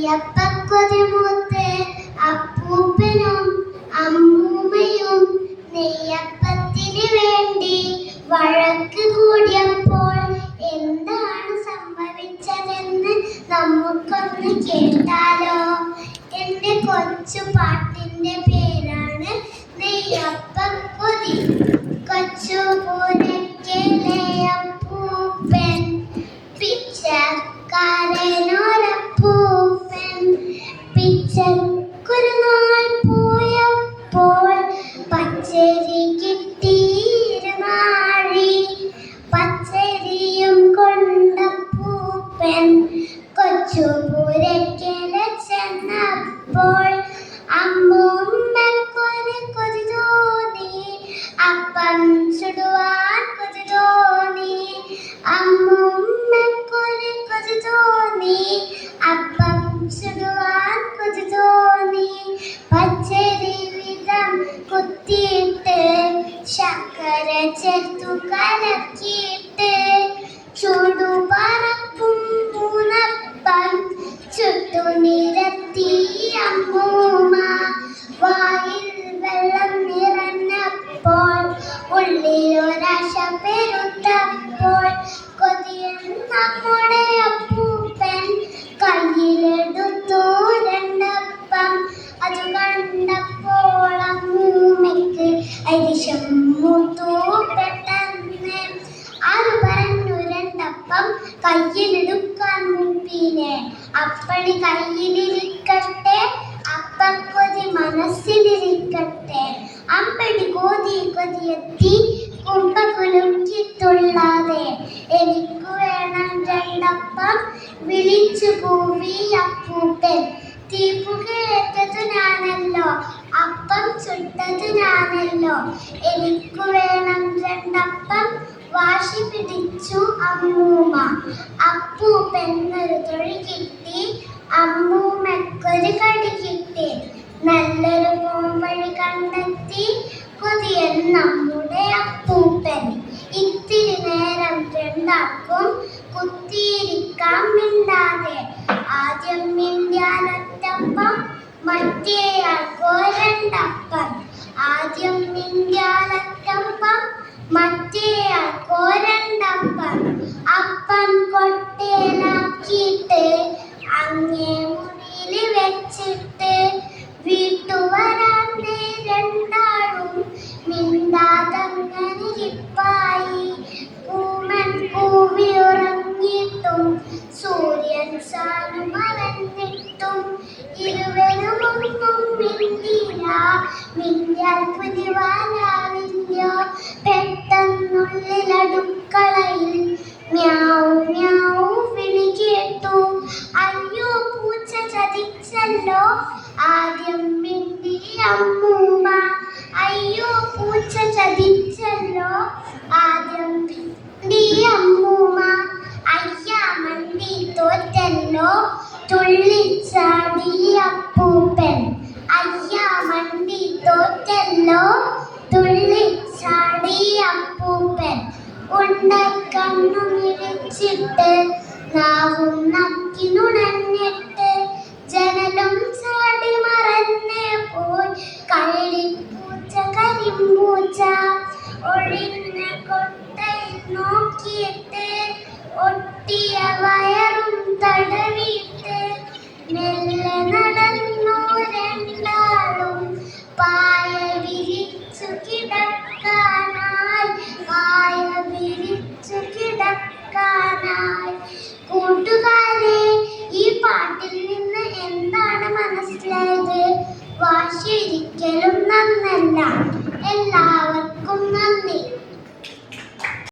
നെയ്യപ്പക്കൊതിമൂത്ത് അപ്പൂപ്പനും അമ്മൂമ്മയും നെയ്യപ്പത്തിന് വേണ്ടി വഴക്ക് കൂടിയപ്പോൾ എന്താണ് സംഭവിച്ചതെന്ന് നമുക്കൊന്ന് കേട്ടാലോ. എന്റെ കൊച്ചു പാട്ടിന്റെ പേരാണ് നെയ്യപ്പക്കൊതി. കൊച്ചു പൂരക്കലെ അപ്പൂപ്പൻ പിച്ചക്കാരനൊരപ്പൂപ്പൻ പിച്ചക്കൊരു നാൾ പോയപ്പോൾ പച്ചരി കിട്ടിയിരുന്നാഴി. പച്ചരിയും കൊണ്ടപ്പൂപ്പൻ കൊച്ചു പൂരക്കല ചെന്നപ്പോൾ അമ്മൂമ്മക്കൊരു കൊതി തോന്നി, അപ്പം ചുടുവാൻ കൊതി തോന്നി. അമ്മൂമ്മക്കൊരു കൊതി തോന്നി, അപ്പം ചുടുവാൻ കൊതി തോന്നി. പച്ചരി വിധം കുത്തിയിട്ട് ശർക്കര ചേർത്തു കലക്കിയിട്ട് ചുടുപറക്കും മൂന്നപ്പം ചുട്ടു നിരത്തി അമ്മൂമ്മ. വായിൽ വെള്ളം നിറഞ്ഞപ്പോൾ ഉള്ളിലൊരാശ പെരുത്തപ്പോൾ കൊതിയൻ നമ്മുടെ അപ്പൂപ്പൻ കയ്യിലെടുത്തു രണ്ടപ്പം. അത് കണ്ടപ്പോൾ അമ്മൂമ്മയ്ക്ക് അരിശം മൂത്തു പെട്ടെന്ന്. ആര് പറഞ്ഞു രണ്ടപ്പം കയ്യിലെടുക്കാൻ മുമ്പിനെ? അപ്പണി കയ്യിലിരിക്കട്ടെ, അപ്പക്കൊതി മനസ്സിലിരിക്കട്ടെ. അമ്പടി കോതി കൊതിയെത്തി കുമ്പ കുലുക്കിത്തുള്ളാതെ എനിക്ക് വേണം രണ്ടപ്പം വിളിച്ചു കൂവി അപ്പൂപ്പൻ. തീപ്പുകയേറ്റതു ഞാനല്ലോ, അപ്പം ചുട്ടതു ഞാനല്ലോ, എനിക്ക് വേണം രണ്ടപ്പം വാശി പിടിച്ചു അമ്മൂമ്മ. അപ്പൂപ്പനൊരു തൊഴി കിട്ടി, അമ്മൂമ്മക്കൊരു കടി കിട്ടി. നല്ലൊരു പോംവഴി കണ്ടെത്തി കൊതിയൻ നമ്മുടെ അപ്പൂപ്പൻ. ഇത്തിരി നേരം രണ്ടാക്കും കുത്തിയിരിക്കാം മിണ്ടാതെ. ആദ്യം മിണ്ടിയാലൊറ്റപ്പം, മറ്റേയാൾക്കോ രണ്ടപ്പം. ആദ്യം മിണ്ടിയാലൊറ്റപ്പം, മറ്റേയാൾക്കോ രണ്ടപ്പം. അപ്പം കൊട്ടയിലാക്കിയിട്ട് അങ്ങേ മുറിയിൽ വെച്ചിട്ട് വീട്ടുവരാന്തേ രണ്ടാളും മിണ്ടാതങ്ങനെ ഇരിപ്പായി. കൂമൻ കൂവി ഉറങ്ങിയിട്ടും സൂര്യൻ സാനു മറന്നിട്ടും ഇരുവരുമൊന്നും മിണ്ടില്ല. മിണ്ടിയാൽ പുലിവാലാവില്ലോ. പെട്ടെന്നുള്ളിലടുക്കളയിൽ മ്യാവൂ മ്യാവൂ വിളി കേട്ടു. അയ്യോ, പൂച്ച ചതിച്ചല്ലോ. ആദ്യം മിണ്ടി അമ്മൂമ്മ. അയ്യോ, പൂച്ച ചതിച്ചല്ലോ. ആദ്യം മിണ്ടി അമ്മൂമ്മ. അയ്യാ, മണ്ടി തോറ്റല്ലോ. തുള്ളിച്ചാടി അപ്പൂപ്പൻ. അയ്യാ, മണ്ടി തോറ്റല്ലോ. തുള്ളിച്ചാടി അപ്പൂപ്പൻ. ഉണ്ടക്കണ്ണു മിഴിച്ചിട്ട് നാവും നക്കി നുണഞ്ഞിട്ട് ജനലും ചാടി മറന്നേ പോയി കള്ളിപ്പൂച്ച കരിമ്പൂച്ച. ഒഴിഞ്ഞ കൊട്ടയിൽ നോക്കിയിട്ട് ഒട്ടിയ വയറും തടവിയിട്ട് മെല്ലെ നടന്നു രണ്ടാളും പായ വിരിച്ചു കിടക്കാനായി. പായ വിരിച്ചു കിടക്കാനായി. കൂട്ടുകാരെ, ഈ പാട്ടിൽ നിന്ന് എന്താണ് മനസ്സിലായത്? വാശി ഒരിക്കലും നന്നല്ല.